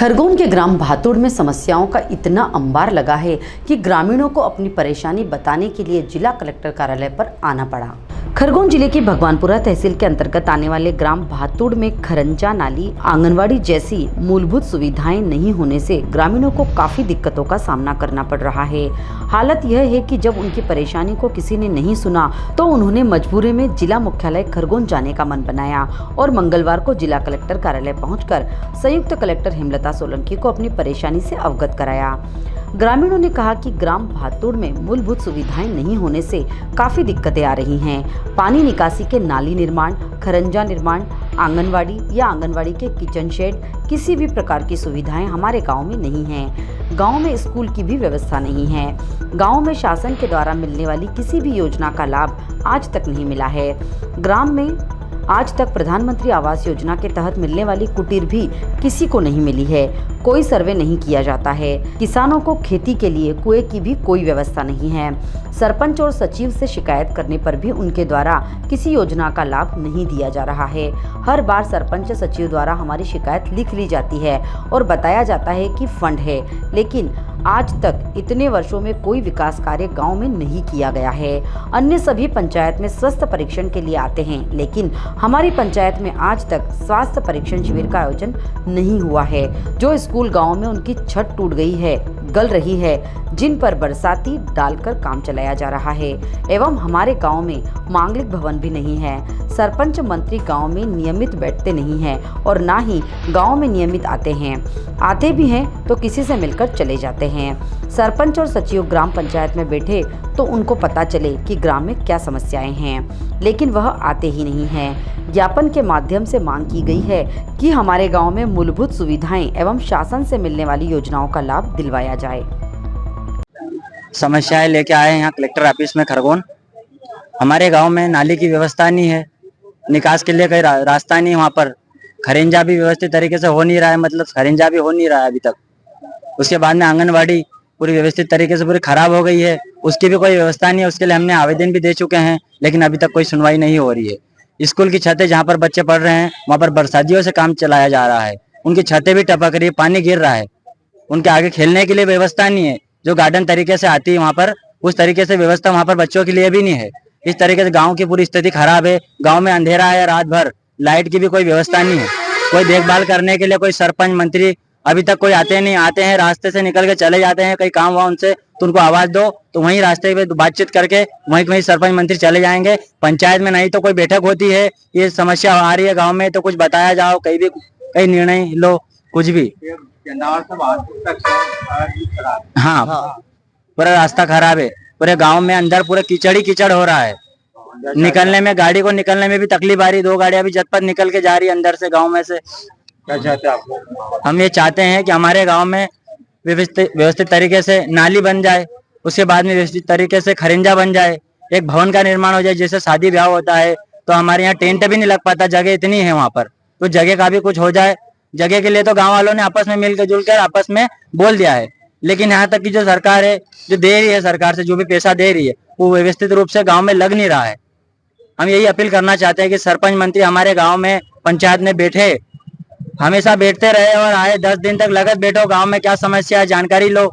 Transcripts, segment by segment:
खरगोन के ग्राम भातुड़ में समस्याओं का इतना अंबार लगा है कि ग्रामीणों को अपनी परेशानी बताने के लिए जिला कलेक्टर कार्यालय पर आना पड़ा। खरगोन जिले की भगवानपुरा तहसील के अंतर्गत आने वाले ग्राम भातुड़ में खरंजा नाली, आंगनवाड़ी जैसी मूलभूत सुविधाएं नहीं होने से ग्रामीणों को काफी दिक्कतों का सामना करना पड़ रहा है। हालत यह है कि जब उनकी परेशानी को किसी ने नहीं सुना तो उन्होंने मजबूरी में जिला मुख्यालय खरगोन जाने का मन बनाया और मंगलवार को जिला कलेक्टर कार्यालय पहुंचकर संयुक्त कलेक्टर हेमलता सोलंकी को अपनी परेशानी से अवगत कराया। ग्रामीणों ने कहा कि ग्राम भातुड़ में मूलभूत सुविधाएं नहीं होने से काफी दिक्कतें आ रही हैं। पानी निकासी के नाली निर्माण, खरंजा निर्माण, आंगनवाड़ी या आंगनवाड़ी के किचन शेड, किसी भी प्रकार की सुविधाएं हमारे गांव में नहीं हैं। गांव में स्कूल की भी व्यवस्था नहीं है। गांव में शासन के द्वारा मिलने वाली किसी भी योजना का लाभ आज तक नहीं मिला है। ग्राम में आज तक प्रधानमंत्री आवास योजना के तहत मिलने वाली कुटीर भी किसी को नहीं मिली है। कोई सर्वे नहीं किया जाता है। किसानों को खेती के लिए कुएं की भी कोई व्यवस्था नहीं है। सरपंच और सचिव से शिकायत करने पर भी उनके द्वारा किसी योजना का लाभ नहीं दिया जा रहा है। हर बार सरपंच सचिव द्वारा हमारी शिकायत लिख ली जाती है और बताया जाता है कि फंड है, लेकिन आज तक इतने वर्षों में कोई विकास कार्य गांव में नहीं किया गया है। अन्य सभी पंचायत में स्वास्थ्य परीक्षण के लिए आते हैं, लेकिन हमारी पंचायत में आज तक स्वास्थ्य परीक्षण शिविर का आयोजन नहीं हुआ है। जो स्कूल गांव में उनकी छत टूट गई है, गल रही है, जिन पर बरसाती डालकर काम चलाया जा रहा है, एवं हमारे गांव में मांगलिक भवन भी नहीं है। सरपंच मंत्री गांव में नियमित बैठते नहीं हैं और ना ही गांव में नियमित आते हैं। आते भी हैं तो किसी से मिलकर चले जाते हैं। सरपंच और सचिव ग्राम पंचायत में बैठे तो उनको पता चले कि ग्राम में क्या समस्याएं हैं, लेकिन वह आते ही नहीं हैं। ज्ञापन के माध्यम से मांग की गई है कि हमारे गांव में मूलभूत सुविधाएं एवं शासन से मिलने वाली योजनाओं का लाभ दिलवाया जाए। समस्याएं लेके आए यहाँ कलेक्टर ऑफिस में खरगोन। हमारे गांव में नाली की व्यवस्था नहीं है, निकास के लिए कोई रास्ता नहीं। वहाँ पर खरेंजा भी व्यवस्थित तरीके से हो नहीं रहा है, मतलब खरेंजा भी हो नहीं रहा है अभी तक। उसके बाद में आंगनवाड़ी पूरी व्यवस्थित तरीके से पूरी खराब हो गई है, उसकी भी कोई व्यवस्था नहीं है। उसके लिए हमने आवेदन भी दे चुके हैं, लेकिन अभी तक कोई सुनवाई नहीं हो रही है। स्कूल की छतें जहाँ पर बच्चे पढ़ रहे हैं वहाँ पर बरसातियों से काम चलाया जा रहा है, उनकी छतें भी टपक रही है, पानी गिर रहा है। उनके आगे खेलने के लिए व्यवस्था नहीं है, जो गार्डन तरीके से आती है वहाँ पर उस तरीके से व्यवस्था वहाँ पर बच्चों के लिए भी नहीं है। इस तरीके से गांव की पूरी स्थिति खराब है। गांव में अंधेरा है रात भर, लाइट की भी कोई व्यवस्था नहीं है। कोई देखभाल करने के लिए कोई सरपंच मंत्री अभी तक कोई आते नहीं। आते हैं रास्ते से निकल के चले जाते हैं, कहीं काम हुआ उनसे तो उनको आवाज दो तो वहीं रास्ते पे बातचीत करके वहीं सरपंच मंत्री चले जाएंगे। पंचायत में नहीं तो कोई बैठक होती है, ये समस्या आ रही है गाँव में तो कुछ बताया जाओ, कहीं निर्णय लो, कुछ भी। हाँ, पूरा रास्ता खराब है। पूरे गांव में अंदर पूरे कीचड़ ही कीचड़ हो रहा है। निकलने में गाड़ी को निकलने में भी तकलीफ आ रही है। 2 गाड़ियां भी झटपट निकल के जा रही है अंदर से गांव में से। क्या चाहते हैं आप? हम ये चाहते हैं कि हमारे गांव में व्यवस्थित तरीके से नाली बन जाए, उसके बाद में व्यवस्थित तरीके से खरिंजा बन जाए, एक भवन का निर्माण हो जाए। जैसे शादी ब्याह होता है तो हमारे यहाँ टेंट भी नहीं लग पाता, जगह इतनी है वहाँ पर, तो जगह का भी कुछ हो जाए। जगह के लिए तो गांव वालों ने आपस में मिलकर जुलकर आपस में बोल दिया है, लेकिन यहाँ तक की जो सरकार है, जो दे रही है सरकार से जो भी पैसा दे रही है, वो व्यवस्थित रूप से गांव में लग नहीं रहा है। हम यही अपील करना चाहते हैं कि सरपंच मंत्री हमारे गांव में पंचायत में बैठे, हमेशा बैठते रहे और आए 10 दिन तक लगत बैठो, गांव में क्या समस्या है जानकारी लो।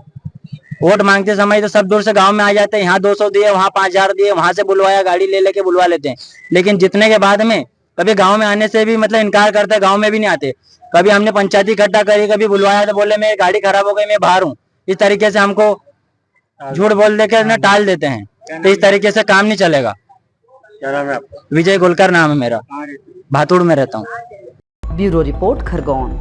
वोट मांगते समय तो सब दूर से गांव में आ जाते हैं, यहाँ 200 दिए, वहाँ 5000 दिए, वहां से बुलवाया, गाड़ी ले लेके बुलवा लेते हैं, लेकिन जितने के बाद में कभी गाँव में आने से भी मतलब इनकार करते, गाँव में भी नहीं आते। कभी हमने पंचायती इकट्ठा करी, कभी बुलवाया तो बोले मेरी गाड़ी खराब हो गई, मैं बाहर हूँ। इस तरीके से हमको झूठ बोल देकर ना टाल देते हैं, तो इस तरीके से काम नहीं चलेगा। क्या नाम है आपका? विजय गोलकर नाम है मेरा, भातुड़ में रहता हूँ। Bureau report Khargone.